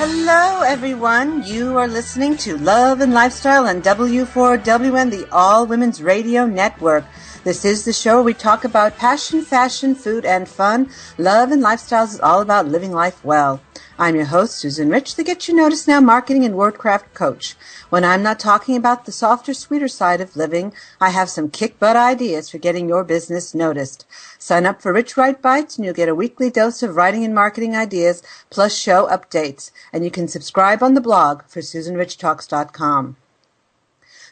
Hello, everyone. You are listening to Love and Lifestyle on W4WN, the All Women's Radio Network. This is the show where we talk about passion, fashion, food, and fun. Love and Lifestyles is all about living life well. I'm your host, Susan Rich, the Get You Noticed Now marketing and wordcraft coach. When I'm not talking about the softer, sweeter side of living, I have some kick-butt ideas for getting your business noticed. Sign up for Rich Write Bites and you'll get a weekly dose of writing and marketing ideas plus show updates. And you can subscribe on the blog for SusanRichTalks.com.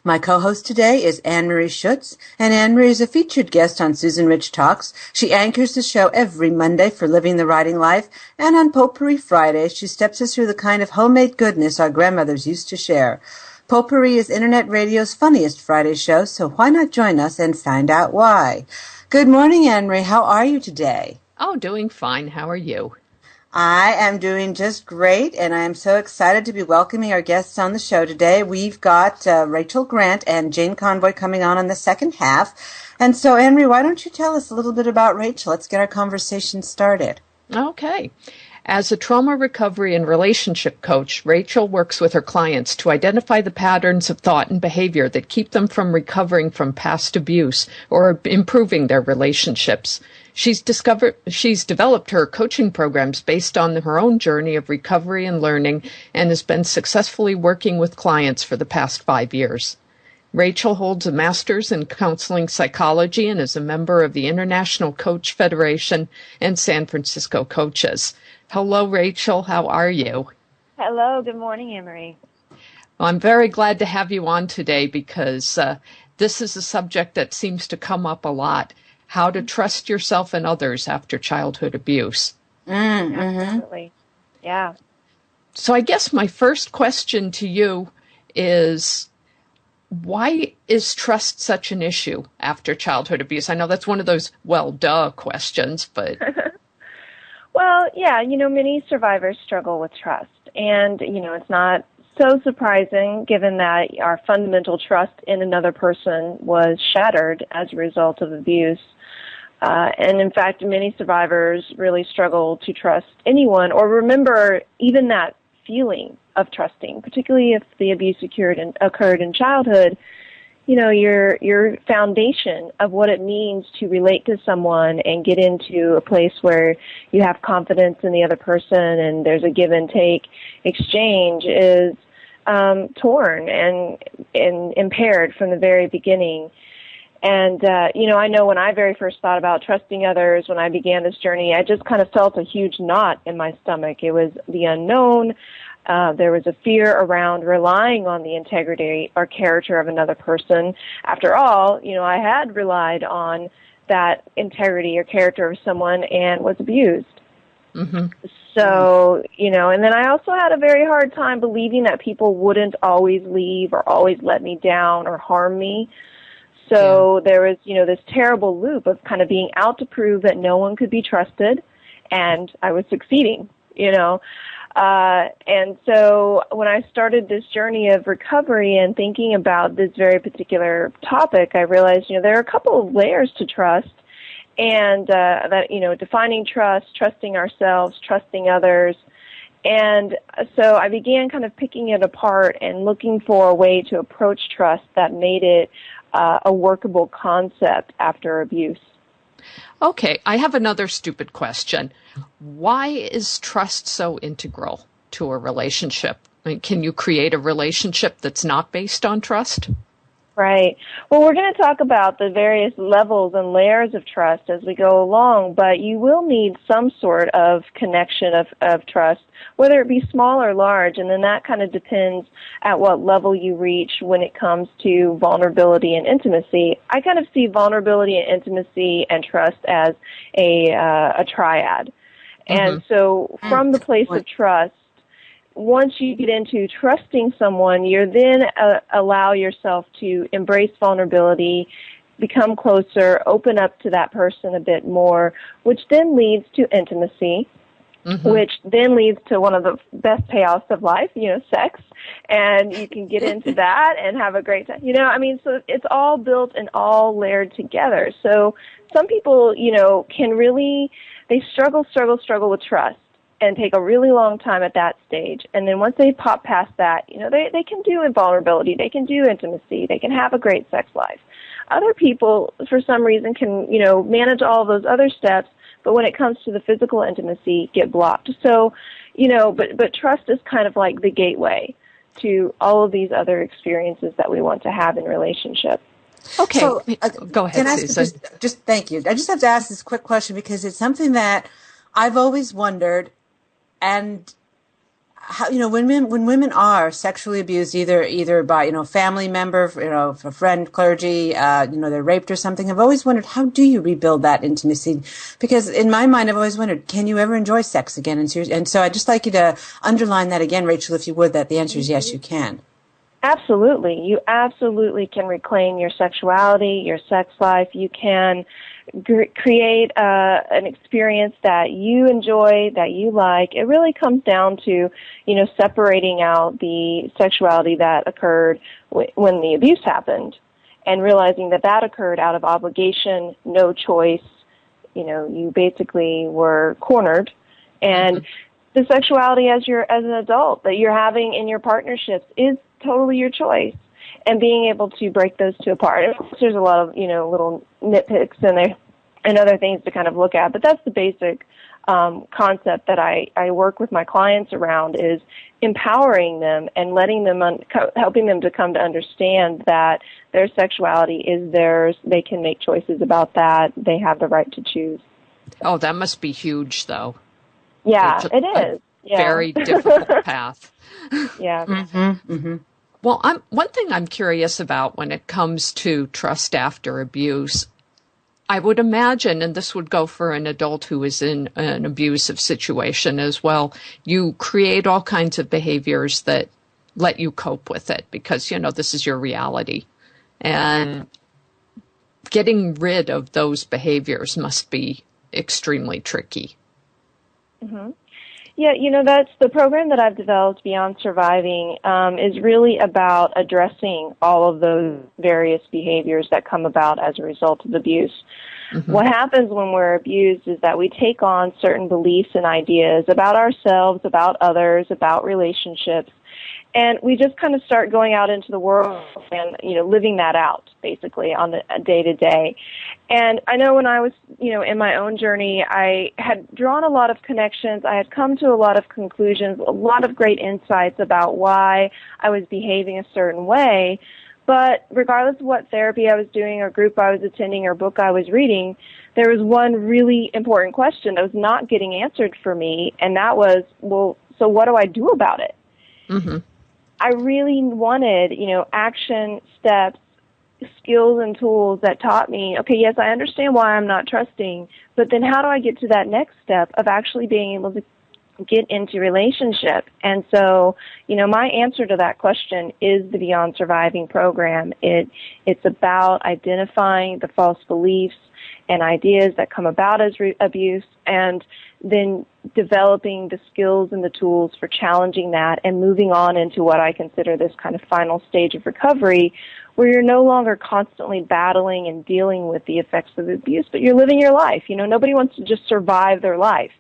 My co-host today is Anne-Marie Schutz, and Anne-Marie is a featured guest on Susan Rich Talks. She anchors the show every Monday for Living the Writing Life, and on Potpourri Fridays, she steps us through the kind of homemade goodness our grandmothers used to share. Potpourri is Internet Radio's funniest Friday show, so why not join us and find out why? Good morning, Anne-Marie. How are you today? Oh, doing fine. How are you? I am doing just great, and I am so excited to be welcoming our guests on the show today. We've got Rachel Grant and Jane Convoy coming on the second half. And so, Anne-Marie, why don't you tell us a little bit about Rachel? Let's get our conversation started. Okay. As a trauma recovery and relationship coach, Rachel works with her clients to identify the patterns of thought and behavior that keep them from recovering from past abuse or improving their relationships. She's developed her coaching programs based on her own journey of recovery and learning and has been successfully working with clients for the past 5 years. Rachel holds a master's in counseling psychology and is a member of the International Coach Federation and San Francisco Coaches. Hello, Rachel. How are you? Hello. Good morning, Anne-Marie. Well, I'm very glad to have you on today because this is a subject that seems to come up a lot. How to trust yourself and others after childhood abuse. Absolutely. Yeah. So I guess my first question to you is, why is trust such an issue after childhood abuse? I know that's one of those, well, duh questions, but... Well, yeah, many survivors struggle with trust. And, it's not so surprising given that our fundamental trust in another person was shattered as a result of abuse. And in fact, many survivors really struggle to trust anyone or remember even that feeling of trusting, particularly if the abuse occurred in childhood. Your foundation of what it means to relate to someone and get into a place where you have confidence in the other person and there's a give and take exchange is torn and impaired from the very beginning. And, I know when I very first thought about trusting others, when I began this journey, I just kind of felt a huge knot in my stomach. It was the unknown. There was a fear around relying on the integrity or character of another person. After all, I had relied on that integrity or character of someone and was abused. Mm-hmm. So, and then I also had a very hard time believing that people wouldn't always leave or always let me down or harm me. So there was, this terrible loop of kind of being out to prove that no one could be trusted, and I was succeeding, And so when I started this journey of recovery and thinking about this very particular topic, I realized, there are a couple of layers to trust, and that, defining trust, trusting ourselves, trusting others. And so I began kind of picking it apart and looking for a way to approach trust that made it a workable concept after abuse. Okay, I have another stupid question. Why is trust so integral to a relationship? I mean, can you create a relationship that's not based on trust? Right. Well, we're going to talk about the various levels and layers of trust as we go along, but you will need some sort of connection of trust, whether it be small or large, and then that kind of depends at what level you reach when it comes to vulnerability and intimacy. I kind of see vulnerability and intimacy and trust as a triad. Mm-hmm. And so from the place of trust, once you get into trusting someone, you then allow yourself to embrace vulnerability, become closer, open up to that person a bit more, which then leads to intimacy, which then leads to one of the best payoffs of life, sex. And you can get into that and have a great time. So it's all built and all layered together. So some people, can really, they struggle with trust. and take a really long time at that stage. And then once they pop past that, they can do invulnerability, they can do intimacy, they can have a great sex life. Other people, for some reason, can, manage all those other steps, but when it comes to the physical intimacy, get blocked. So, but trust is kind of like the gateway to all of these other experiences that we want to have in relationship. Okay, So, go ahead, Susan. Just thank you. I just have to ask this quick question because it's something that I've always wondered, and how, when women are sexually abused, either by family member, a friend, clergy, they're raped or something. I've always wondered, how do you rebuild that intimacy? Because in my mind, I've always wondered, can you ever enjoy sex again? And so I'd just like you to underline that again, Rachel, if you would, that the answer is yes, you can. Absolutely. You absolutely can reclaim your sexuality, your sex life. You can create an experience that you enjoy, that you like. It really comes down to, separating out the sexuality that occurred when the abuse happened and realizing that occurred out of obligation, no choice. You basically were cornered. And the sexuality as an adult that you're having in your partnerships is totally your choice, and being able to break those two apart. And of course, there's a lot of, little nitpicks in there and other things to kind of look at, but that's the basic concept that I work with my clients around, is empowering them and letting them, helping them to come to understand that their sexuality is theirs. They can make choices about that. They have the right to choose. Oh, that must be huge, though. Yeah, it is. Very difficult path. Yeah. Mm-hmm, mm-hmm. Well, one thing I'm curious about when it comes to trust after abuse, I would imagine, and this would go for an adult who is in an abusive situation as well, you create all kinds of behaviors that let you cope with it because, this is your reality. And getting rid of those behaviors must be extremely tricky. Mm-hmm. Yeah, that's the program that I've developed, Beyond Surviving, is really about addressing all of those various behaviors that come about as a result of abuse. Mm-hmm. What happens when we're abused is that we take on certain beliefs and ideas about ourselves, about others, about relationships, and we just kind of start going out into the world and, living that out, basically, on the day-to-day. And I know when I was, in my own journey, I had drawn a lot of connections. I had come to a lot of conclusions, a lot of great insights about why I was behaving a certain way. But regardless of what therapy I was doing or group I was attending or book I was reading, there was one really important question that was not getting answered for me, and that was, well, so what do I do about it? Mm-hmm. I really wanted, action steps, skills and tools that taught me, okay, yes, I understand why I'm not trusting, but then how do I get to that next step of actually being able to get into relationship? And so, my answer to that question is the Beyond Surviving program. It's about identifying the false beliefs and ideas that come about as abuse, and then developing the skills and the tools for challenging that and moving on into what I consider this kind of final stage of recovery, where you're no longer constantly battling and dealing with the effects of abuse, but you're living your life. Nobody wants to just survive their life.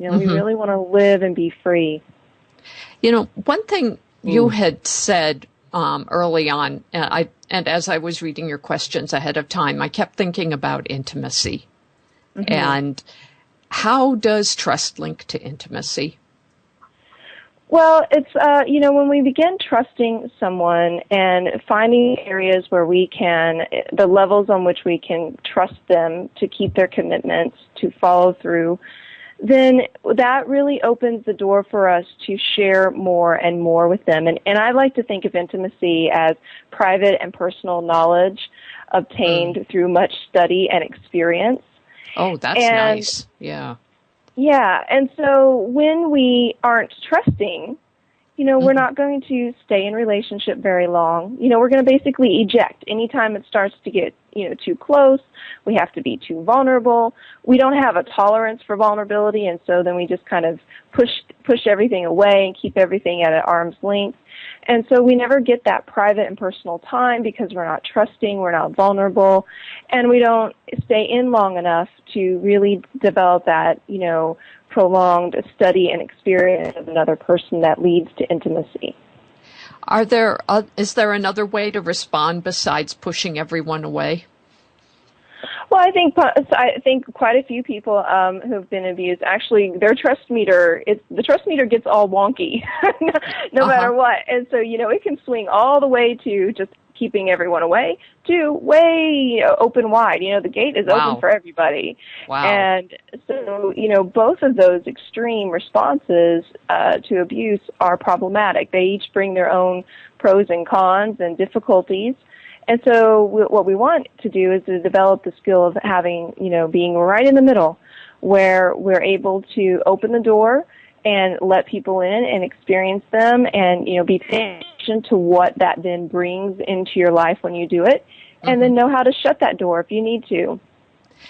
Mm-hmm. We really want to live and be free. One thing you had said early on, and as I was reading your questions ahead of time, I kept thinking about intimacy. Mm-hmm. And how does trust link to intimacy? Well, it's, when we begin trusting someone and finding areas where the levels on which we can trust them to keep their commitments, to follow through, then that really opens the door for us to share more and more with them. And I like to think of intimacy as private and personal knowledge obtained through much study and experience. Oh, that's nice. Yeah. Yeah. And so when we aren't trusting, we're not going to stay in relationship very long. We're going to basically eject. Anytime it starts to get, too close, we have to be too vulnerable. We don't have a tolerance for vulnerability, and so then we just kind of push everything away and keep everything at an arm's length. And so we never get that private and personal time because we're not trusting, we're not vulnerable, and we don't stay in long enough to really develop that, prolonged study and experience of another person that leads to intimacy. Is there another way to respond besides pushing everyone away? Well, I think quite a few people who've been abused, actually, their trust meter, the trust meter gets all wonky, no matter what. And so, it can swing all the way to just keeping everyone away to way open wide. The gate is open for everybody. Wow. And so, both of those extreme responses to abuse are problematic. They each bring their own pros and cons and difficulties. And so what we want to do is to develop the skill of having, being right in the middle where we're able to open the door and let people in and experience them and, be paying attention to what that then brings into your life when you do it, and then know how to shut that door if you need to,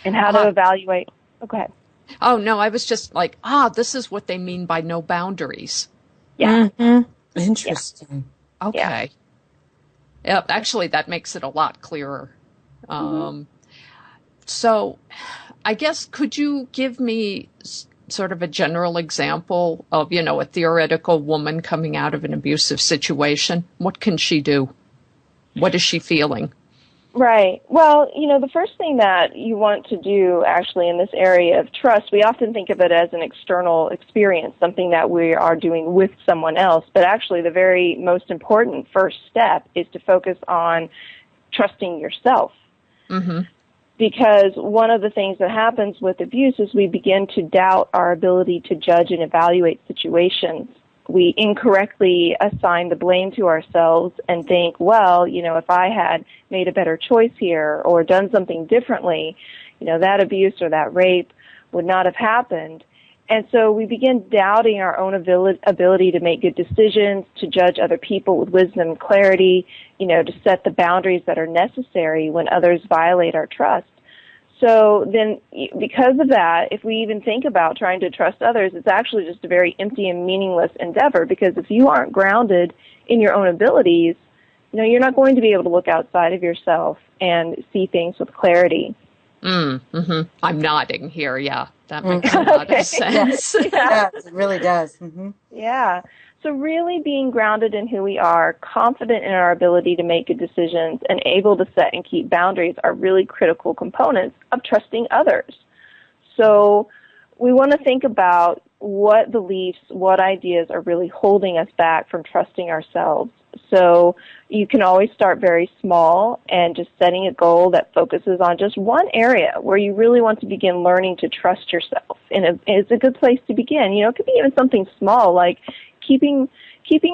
and how to evaluate. Oh, go ahead. Oh, no, I was just like, this is what they mean by no boundaries. Yeah. Mm-hmm. Interesting. Yeah. Okay. Yeah. Yep, actually, that makes it a lot clearer. So I guess, could you give me sort of a general example of, a theoretical woman coming out of an abusive situation? What can she do? What is she feeling? Right. Well, the first thing that you want to do actually in this area of trust, we often think of it as an external experience, something that we are doing with someone else. But actually the very most important first step is to focus on trusting yourself. Mm-hmm. Because one of the things that happens with abuse is we begin to doubt our ability to judge and evaluate situations. We incorrectly assign the blame to ourselves and think, well, if I had made a better choice here or done something differently, that abuse or that rape would not have happened. And so we begin doubting our own ability to make good decisions, to judge other people with wisdom and clarity, to set the boundaries that are necessary when others violate our trust. So then, because of that, if we even think about trying to trust others, it's actually just a very empty and meaningless endeavor, because if you aren't grounded in your own abilities, you're not going to be able to look outside of yourself and see things with clarity. Mm-hmm. I'm nodding here, yeah. That makes a lot of sense. Yes, it really does. Mm-hmm. Yeah. So really being grounded in who we are, confident in our ability to make good decisions, and able to set and keep boundaries are really critical components of trusting others. So we want to think about what beliefs, what ideas are really holding us back from trusting ourselves. So you can always start very small and just setting a goal that focuses on just one area where you really want to begin learning to trust yourself. And it's a good place to begin. It could be even something small like keeping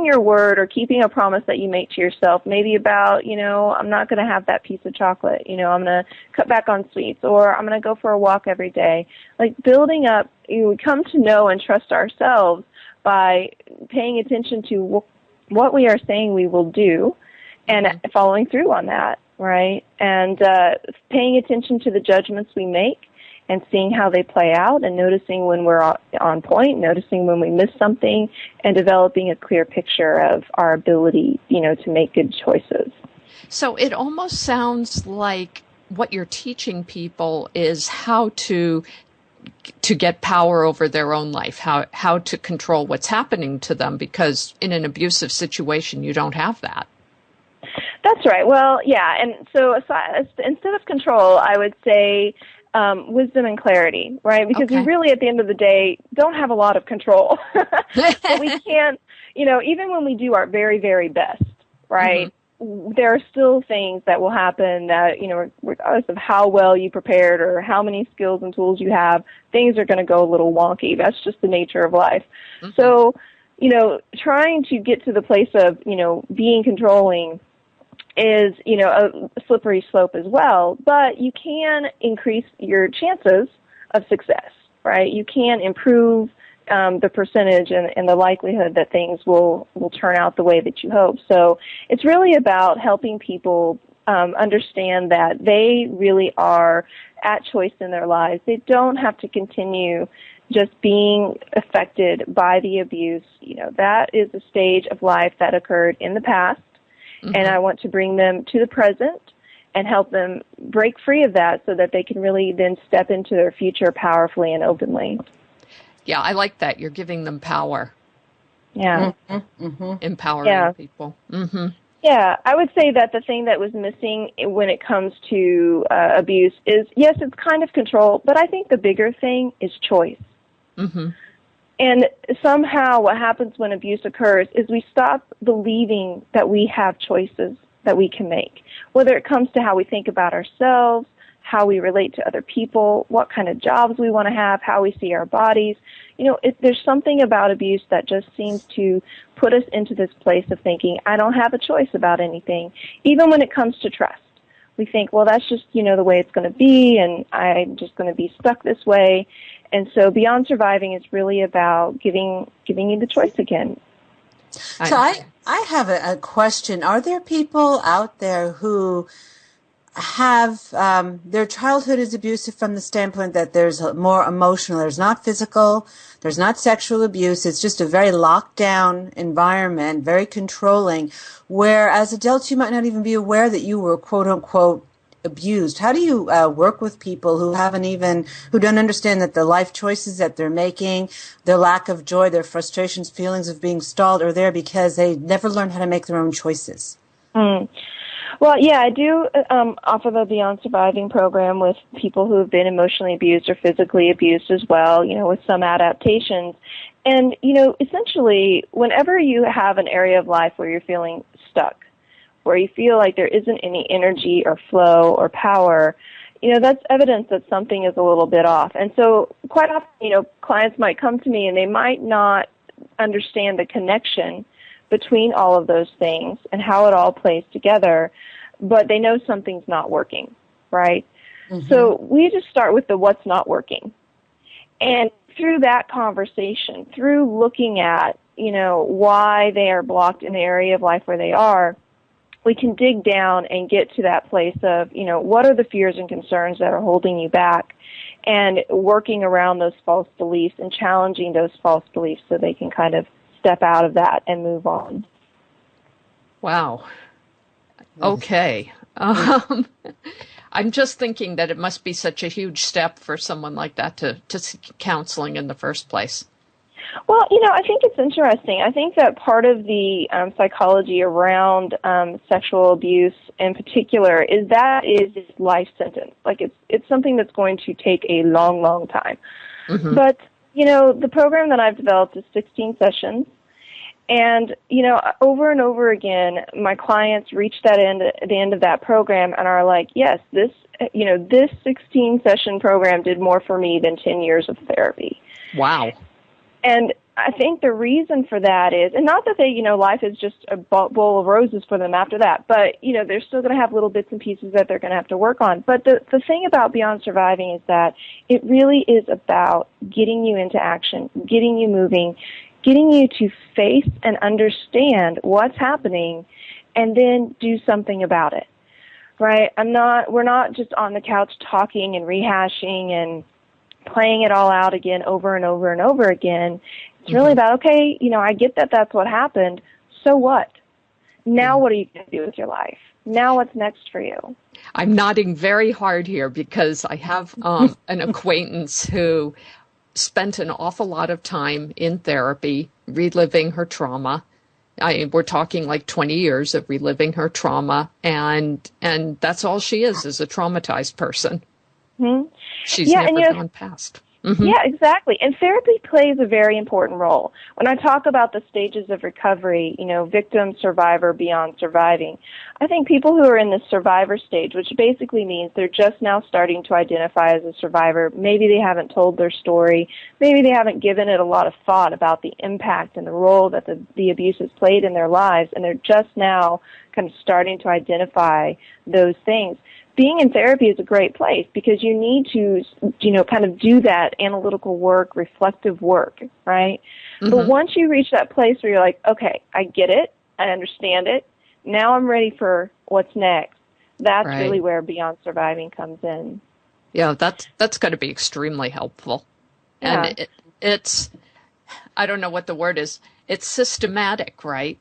your word or keeping a promise that you make to yourself, maybe about, I'm not going to have that piece of chocolate, I'm going to cut back on sweets, or I'm going to go for a walk every day. Like building up, we come to know and trust ourselves by paying attention to what we are saying we will do and following through on that, right? And paying attention to the judgments we make and seeing how they play out and noticing when we're on point, noticing when we miss something, and developing a clear picture of our ability, to make good choices. So it almost sounds like what you're teaching people is how to get power over their own life, how to control what's happening to them, because in an abusive situation, you don't have that. That's right. Well, yeah. And so instead of control, I would say wisdom and clarity, right? Because we really, at the end of the day, don't have a lot of control. But we can't, even when we do our very, very best, right? Mm-hmm. There are still things that will happen that, regardless of how well you prepared or how many skills and tools you have, things are going to go a little wonky. That's just the nature of life. Mm-hmm. So, trying to get to the place of, being controlling is, a slippery slope as well, but you can increase your chances of success, right? You can improve the percentage and the likelihood that things will turn out the way that you hope. So it's really about helping people understand that they really are at choice in their lives. They don't have to continue just being affected by the abuse, that is a stage of life that occurred in the past, and I want to bring them to the present and help them break free of that so that they can really then step into their future powerfully and openly. Yeah, I like that. You're giving them power. Yeah. Empowering people. Yeah, I would say that the thing that was missing when it comes to abuse is, yes, it's kind of control, but I think the bigger thing is choice. And somehow what happens when abuse occurs is we stop believing that we have choices that we can make, whether it comes to how we think about ourselves, how we relate to other people, what kind of jobs we want to have, how we see our bodies. There's something about abuse that just seems to put us into this place of thinking, I don't have a choice about anything, even when it comes to trust. We think, well, that's just, the way it's going to be, and I'm just going to be stuck this way. And so Beyond Surviving is really about giving you the choice again. So I have a question. Are there people out there who have their childhood is abusive from the standpoint that there's more emotional, there's not physical, there's not sexual abuse, it's just a very locked down environment, very controlling, where as adults you might not even be aware that you were quote unquote abused? How do you work with people who who don't understand that the life choices that they're making, their lack of joy, their frustrations, feelings of being stalled are there because they never learned how to make their own choices? Well, yeah, I do offer the Beyond Surviving program with people who have been emotionally abused or physically abused as well, with some adaptations. And, essentially, whenever you have an area of life where you're feeling stuck, where you feel like there isn't any energy or flow or power, that's evidence that something is a little bit off. And so quite often, clients might come to me and they might not understand the connection between all of those things and how it all plays together, but they know something's not working, right? So we just start with the what's not working. And through that conversation, through looking at, why they are blocked in the area of life where they are, we can dig down and get to that place of, what are the fears and concerns that are holding you back, and working around those false beliefs and challenging those false beliefs so they can kind of step out of that and move on. Wow. Okay. I'm just thinking that it must be such a huge step for someone like that to seek counseling in the first place. Well, I think it's interesting. I think that part of the psychology around sexual abuse in particular is that is life sentence. Like it's something that's going to take a long, long time. But, the program that I've developed is 16 sessions. And, over and over again, my clients reach the end of that program and are like, yes, this 16-session program did more for me than 10 years of therapy. Wow. And I think the reason for that is, and not that they, life is just a bowl of roses for them after that, but, they're still going to have little bits and pieces that they're going to have to work on. But the thing about Beyond Surviving is that it really is about getting you into action, getting you moving, getting you to face and understand what's happening and then do something about it, right? We're not just on the couch talking and rehashing and playing it all out again over and over and over again. It's really about, okay, I get that that's what happened. So what? Now what are you going to do with your life? Now what's next for you? I'm nodding very hard here because I have an acquaintance who spent an awful lot of time in therapy, reliving her trauma. We're talking like 20 years of reliving her trauma, and that's all she is a traumatized person. She's never gone past. Yeah, exactly. And therapy plays a very important role. When I talk about the stages of recovery, victim, survivor, beyond surviving, I think people who are in the survivor stage, which basically means they're just now starting to identify as a survivor, maybe they haven't told their story, maybe they haven't given it a lot of thought about the impact and the role that the abuse has played in their lives, and they're just now kind of starting to identify those things. Being in therapy is a great place because you need to, kind of do that analytical work, reflective work, right? But once you reach that place where you're like, okay, I get it, I understand it, now I'm ready for what's next, that's really where Beyond Surviving comes in. Yeah, that's going to be extremely helpful. And Yeah. it's, I don't know what the word is. It's systematic, right?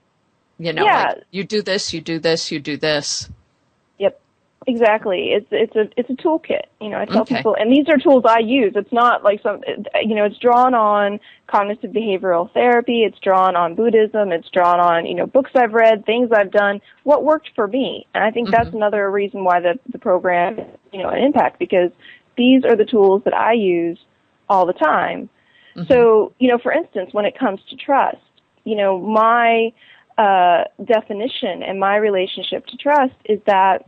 You know, Yeah. like you do this, you do this, you do this. Yep. Exactly. It's a toolkit. You know, I tell Okay. people, and these are tools I use. It's not like it's drawn on cognitive behavioral therapy. It's drawn on Buddhism. It's drawn on, books I've read, things I've done, what worked for me. And I think that's another reason why the program, an impact, because these are the tools that I use all the time. So, for instance, when it comes to trust, my definition and my relationship to trust is that,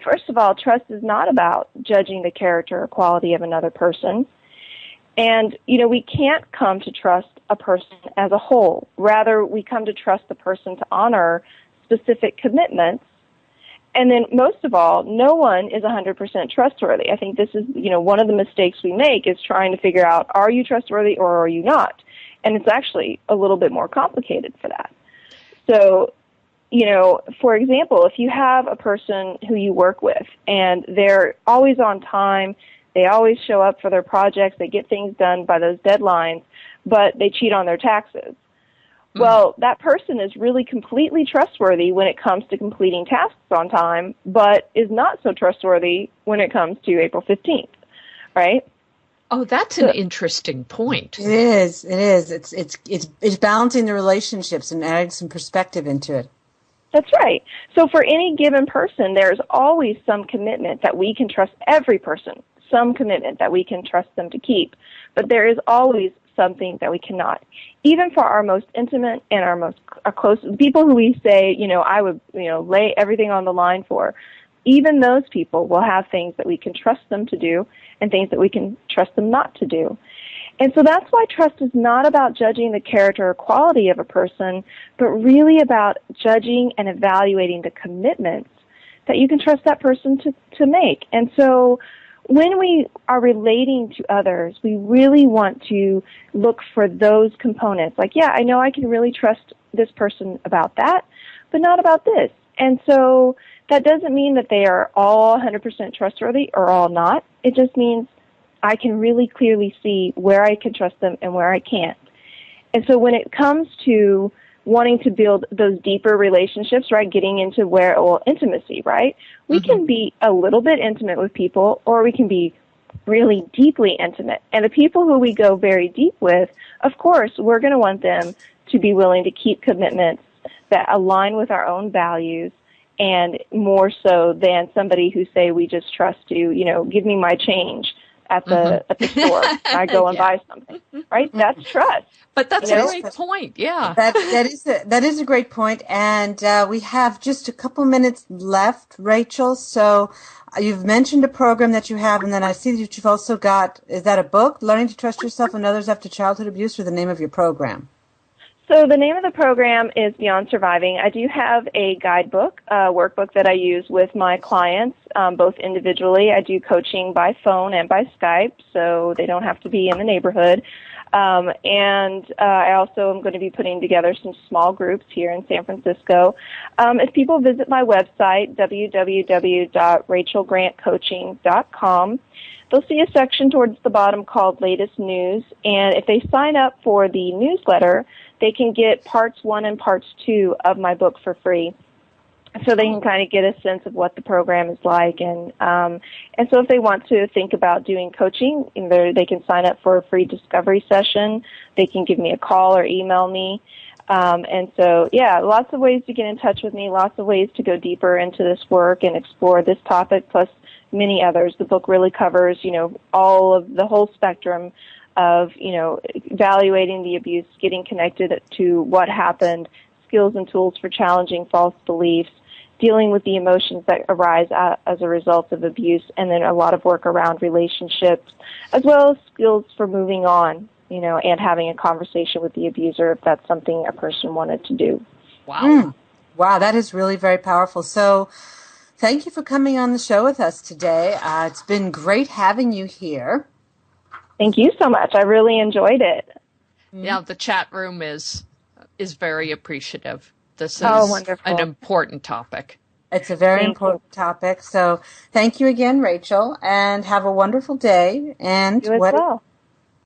first of all, trust is not about judging the character or quality of another person. And, we can't come to trust a person as a whole. Rather, we come to trust the person to honor specific commitments. And then, most of all, no one is 100% trustworthy. I think this is, one of the mistakes we make is trying to figure out, are you trustworthy or are you not? And it's actually a little bit more complicated for that. So, for example, if you have a person who you work with and they're always on time, they always show up for their projects, they get things done by those deadlines, but they cheat on their taxes. Well, that person is really completely trustworthy when it comes to completing tasks on time, but is not so trustworthy when it comes to April 15th, right? Oh, that's an interesting point. It is. It is. It's balancing the relationships and adding some perspective into it. That's right. So for any given person, there's always some commitment that we can trust every person, some commitment that we can trust them to keep. But there is always something that we cannot. Even for our most intimate and our close people who we say, I would, lay everything on the line for, even those people will have things that we can trust them to do and things that we can trust them not to do. And so that's why trust is not about judging the character or quality of a person, but really about judging and evaluating the commitments that you can trust that person to make. And so when we are relating to others, we really want to look for those components. Like, yeah, I know I can really trust this person about that, but not about this. And so that doesn't mean that they are all 100% trustworthy or all not. It just means I can really clearly see where I can trust them and where I can't. And so when it comes to wanting to build those deeper relationships, right, getting into intimacy, right, we can be a little bit intimate with people or we can be really deeply intimate. And the people who we go very deep with, of course, we're going to want them to be willing to keep commitments that align with our own values, and more so than somebody who say we just trust to, give me my change at the store. And I go and buy something, right? That's trust. But that's a great point. Yeah. That is a great point. And we have just a couple minutes left, Rachel. So you've mentioned a program that you have, and then I see that you've also got, is that a book, Learning to Trust Yourself and Others After Childhood Abuse, or the name of your program? So the name of the program is Beyond Surviving. I do have a guidebook, workbook that I use with my clients, both individually. I do coaching by phone and by Skype, so they don't have to be in the neighborhood. And I also am going to be putting together some small groups here in San Francisco. If people visit my website, www.rachelgrantcoaching.com, they'll see a section towards the bottom called Latest News, and if they sign up for the newsletter, they can get parts 1 and parts 2 of my book for free. So they can kind of get a sense of what the program is like, and so if they want to think about doing coaching, they can sign up for a free discovery session. They can give me a call or email me. And so, yeah, lots of ways to get in touch with me, lots of ways to go deeper into this work and explore this topic, plus many others. The book really covers, all of the whole spectrum of, evaluating the abuse, getting connected to what happened, skills and tools for challenging false beliefs, dealing with the emotions that arise as a result of abuse, and then a lot of work around relationships, as well as skills for moving on, and having a conversation with the abuser if that's something a person wanted to do. Wow. Wow, that is really very powerful. So thank you for coming on the show with us today. It's been great having you here. Thank you so much. I really enjoyed it. Yeah, the chat room is very appreciative. This is an important topic. It's a very important topic. So thank you again, Rachel, and have a wonderful day. And you as well.